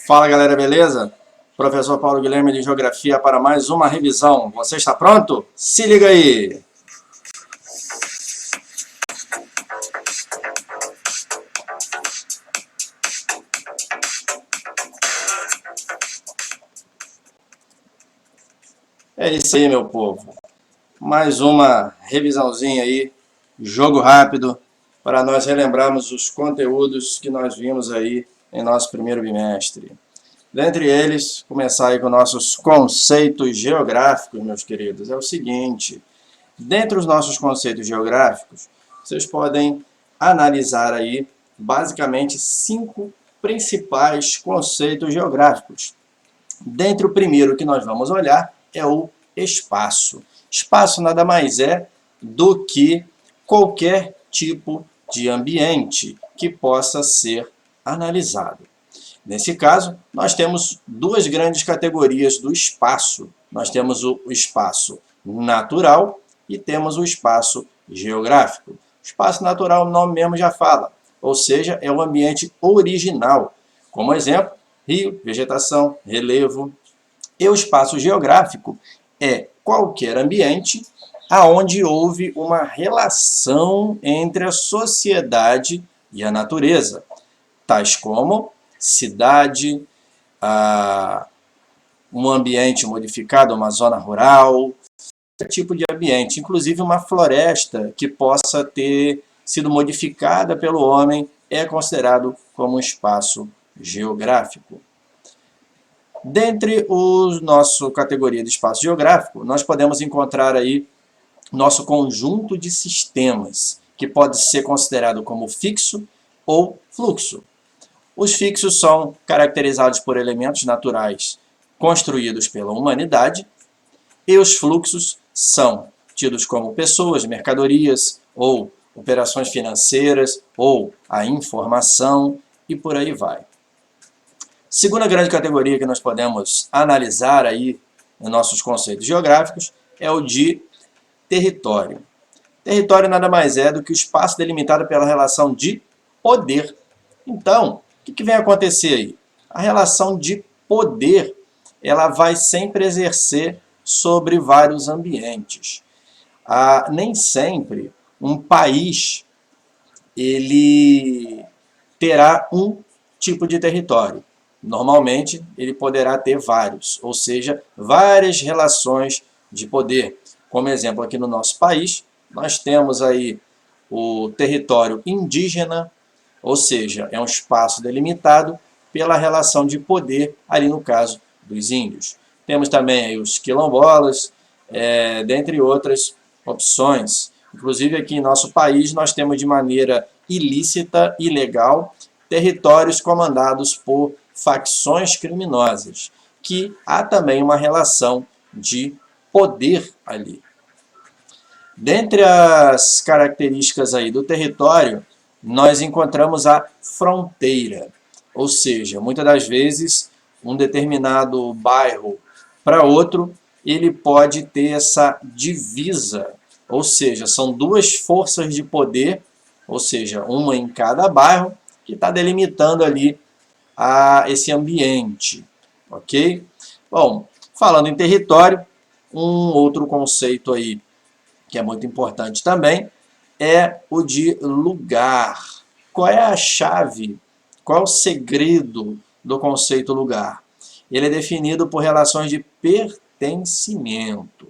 Fala galera, beleza? Professor Paulo Guilherme de Geografia para mais uma revisão. Você está pronto? Se liga aí! É isso aí, meu povo. Mais uma revisãozinha aí, jogo rápido, para nós relembrarmos os conteúdos que nós vimos aí em nosso primeiro bimestre. Dentre eles, começar aí com nossos conceitos geográficos, meus queridos. É o seguinte, dentre os nossos conceitos geográficos, vocês podem analisar aí, basicamente, 5 principais conceitos geográficos. Dentre o primeiro que nós vamos olhar é o espaço. Espaço nada mais é do que qualquer tipo de ambiente que possa ser analisado. Nesse caso, nós temos duas grandes categorias do espaço. Nós temos o espaço natural e temos o espaço geográfico. O espaço natural, o nome mesmo já fala, ou seja, é o ambiente original. Como exemplo, rio, vegetação, relevo. E o espaço geográfico é qualquer ambiente aonde houve uma relação entre a sociedade e a natureza, tais como cidade, um ambiente modificado, uma zona rural, qualquer tipo de ambiente, inclusive uma floresta que possa ter sido modificada pelo homem, é considerado como um espaço geográfico. Dentre a nossa categoria de espaço geográfico, nós podemos encontrar aí nosso conjunto de sistemas, que pode ser considerado como fixo ou fluxo. Os fixos são caracterizados por elementos naturais construídos pela humanidade, e os fluxos são tidos como pessoas, mercadorias, ou operações financeiras, ou a informação, e por aí vai. Segunda grande categoria que nós podemos analisar aí nos nossos conceitos geográficos é o de território. Território nada mais é do que o espaço delimitado pela relação de poder. Então, o que vem acontecer aí? A relação de poder, ela vai sempre exercer sobre vários ambientes. Nem sempre um país ele terá um tipo de território. Normalmente, ele poderá ter vários, ou seja, várias relações de poder. Como exemplo, aqui no nosso país, nós temos aí o território indígena, ou seja, é um espaço delimitado pela relação de poder, ali no caso dos índios. Temos também aí os quilombolas, dentre outras opções. Inclusive aqui em nosso país nós temos de maneira ilícita, ilegal, territórios comandados por facções criminosas, que há também uma relação de poder ali. Dentre as características aí do território, nós encontramos a fronteira, ou seja, muitas das vezes um determinado bairro para outro, ele pode ter essa divisa, ou seja, são duas forças de poder, ou seja, uma em cada bairro, que está delimitando ali esse ambiente, ok? Bom, falando em território, um outro conceito aí que é muito importante também, é o de lugar. Qual é a chave, qual é o segredo do conceito lugar? Ele é definido por relações de pertencimento,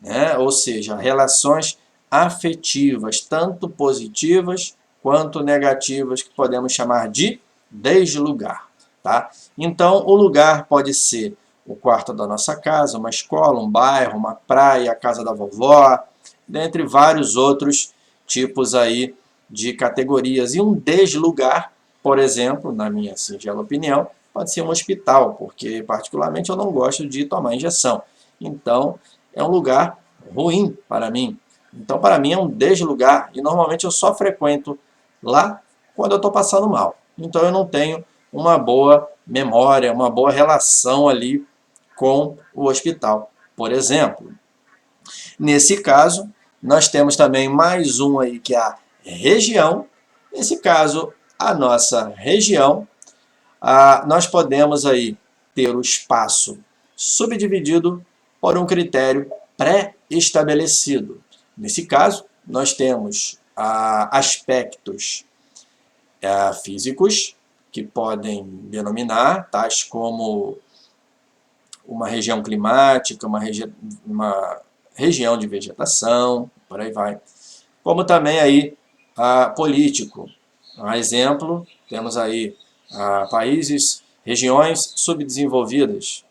né? Ou seja, relações afetivas, tanto positivas quanto negativas, que podemos chamar de deslugar. Tá? Então, o lugar pode ser o quarto da nossa casa, uma escola, um bairro, uma praia, a casa da vovó, dentre vários outros tipos aí de categorias. E um deslugar, por exemplo, na minha singela opinião, pode ser um hospital, porque particularmente eu não gosto de tomar injeção. Então, é um lugar ruim para mim. Então, para mim é um deslugar e normalmente eu só frequento lá quando eu estou passando mal. Então, eu não tenho uma boa memória, uma boa relação ali com o hospital, por exemplo. Nesse caso, nós temos também mais um aí que é a região. Nesse caso, a nossa região, nós podemos aí ter o espaço subdividido por um critério pré-estabelecido. Nesse caso, nós temos aspectos físicos que podem denominar, tais como uma região climática, uma região de vegetação, por aí vai. Como também aí político. A exemplo, temos aí países, regiões subdesenvolvidas,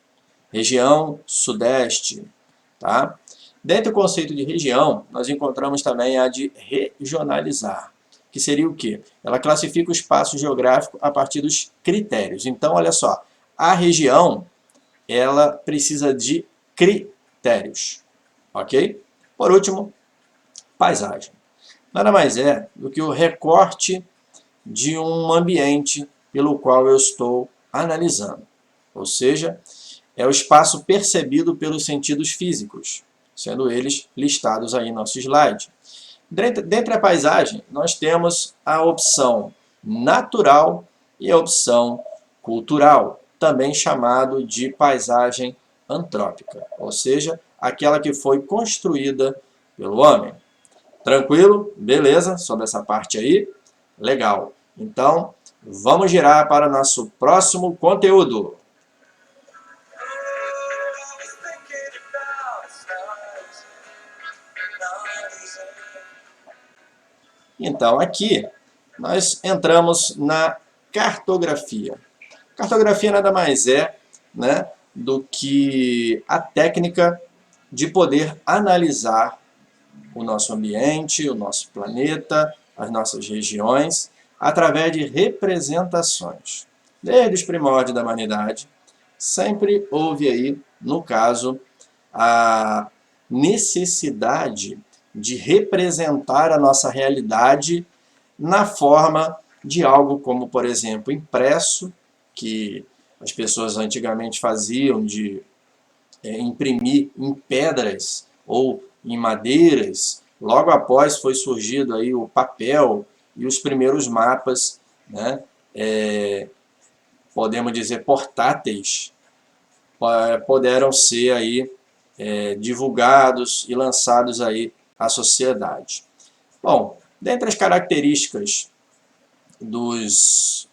região sudeste, tá? Dentro do conceito de região, nós encontramos também a de regionalizar, que seria o quê? Ela classifica o espaço geográfico a partir dos critérios. Então, olha só, a região, ela precisa de critérios, ok? Por último, paisagem. Nada mais é do que o recorte de um ambiente pelo qual eu estou analisando. Ou seja, é o espaço percebido pelos sentidos físicos, sendo eles listados aí no nosso slide. Dentre a paisagem, nós temos a opção natural e a opção cultural, também chamado de paisagem antrópica, ou seja, aquela que foi construída pelo homem. Tranquilo? Beleza? Sobre essa parte aí? Legal. Então, vamos girar para o nosso próximo conteúdo. Então, aqui, nós entramos na cartografia. Cartografia nada mais é, né, do que a técnica de poder analisar o nosso ambiente, o nosso planeta, as nossas regiões, através de representações. Desde os primórdios da humanidade, sempre houve aí, no caso, a necessidade de representar a nossa realidade na forma de algo como, por exemplo, impresso, que as pessoas antigamente faziam de imprimir em pedras ou em madeiras. Logo após foi surgido aí o papel e os primeiros mapas, né, podemos dizer portáteis, puderam ser aí divulgados e lançados aí à sociedade. Bom, dentre as características dos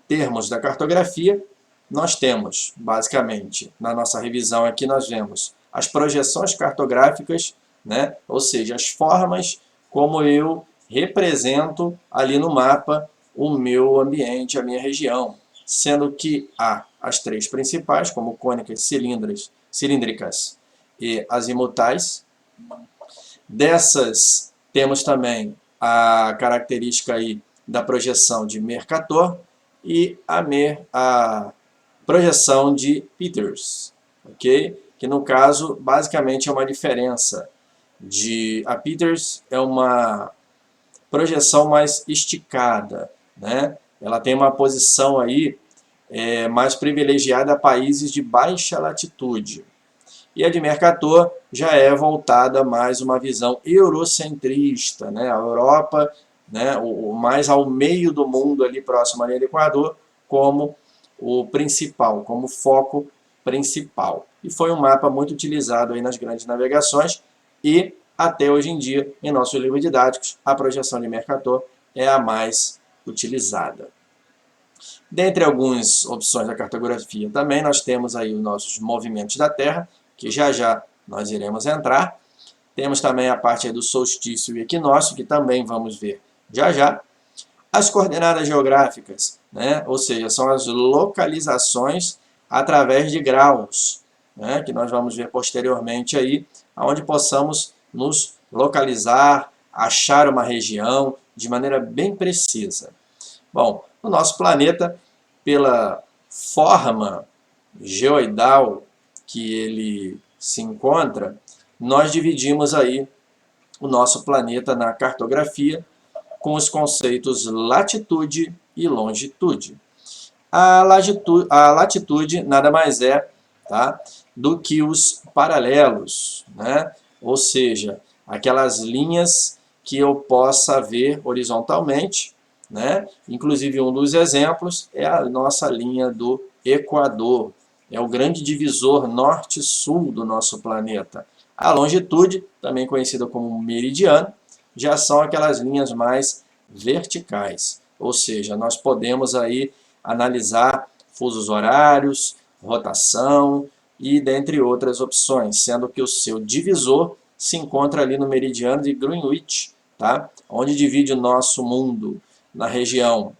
termos da cartografia, nós temos, basicamente, na nossa revisão aqui, nós vemos as projeções cartográficas, né? Ou seja, as formas como eu represento ali no mapa o meu ambiente, a minha região, sendo que há as três principais, como cônicas, cilíndricas e azimutais. Dessas, temos também a característica aí da projeção de Mercator e a projeção de Peters, ok? Que no caso, basicamente é uma diferença a Peters é uma projeção mais esticada, né? Ela tem uma posição aí mais privilegiada a países de baixa latitude. E a de Mercator já é voltada mais uma visão eurocentrista, né? A Europa, né, mais ao meio do mundo, ali próximo à linha do Equador, como o principal, como foco principal. E foi um mapa muito utilizado aí nas grandes navegações e até hoje em dia, em nossos livros didáticos, a projeção de Mercator é a mais utilizada. Dentre algumas opções da cartografia também, nós temos aí os nossos movimentos da Terra, que já nós iremos entrar. Temos também a parte do solstício e equinócio, que também vamos ver já. As coordenadas geográficas, né? Ou seja, são as localizações através de graus, né? Que nós vamos ver posteriormente aí, onde possamos nos localizar, achar uma região de maneira bem precisa. Bom, o nosso planeta, pela forma geoidal que ele se encontra, nós dividimos aí o nosso planeta na cartografia com os conceitos latitude e longitude. A latitude nada mais é, tá, do que os paralelos, né? Ou seja, aquelas linhas que eu possa ver horizontalmente né? Inclusive, um dos exemplos é a nossa linha do Equador. É o grande divisor norte-sul do nosso planeta. A longitude, também conhecida como meridiano, já são aquelas linhas mais verticais. Ou seja, nós podemos aí analisar fusos horários, rotação e dentre outras opções, sendo que o seu divisor se encontra ali no meridiano de Greenwich, tá? Onde divide o nosso mundo na região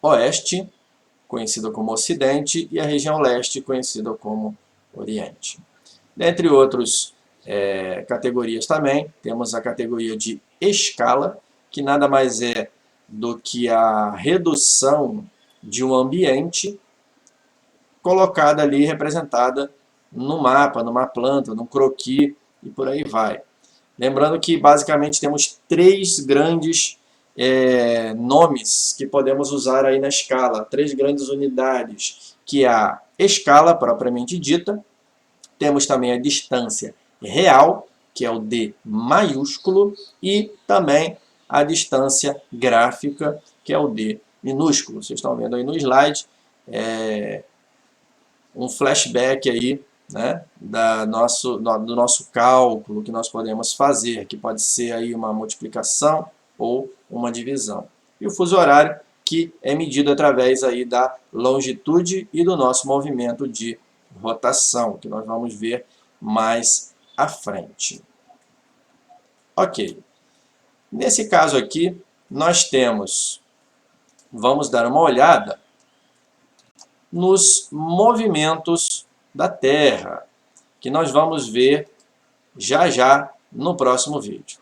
oeste, conhecida como Ocidente, e a região leste, conhecida como Oriente. Dentre outras categorias também, temos a categoria de escala, que nada mais é do que a redução de um ambiente colocada ali, representada no mapa, numa planta, num croquis e por aí vai. Lembrando que basicamente temos três grandes nomes que podemos usar aí na escala, três grandes unidades, que é a escala propriamente dita, temos também a distância real, que é o D maiúsculo, e também a distância gráfica, que é o D minúsculo. Vocês estão vendo aí no slide um flashback aí, né, do nosso cálculo que nós podemos fazer, que pode ser aí uma multiplicação ou uma divisão. E o fuso horário, que é medido através aí da longitude e do nosso movimento de rotação, que nós vamos ver mais à frente. Ok. Nesse caso aqui, nós temos, vamos dar uma olhada nos movimentos da Terra, que nós vamos ver já já no próximo vídeo.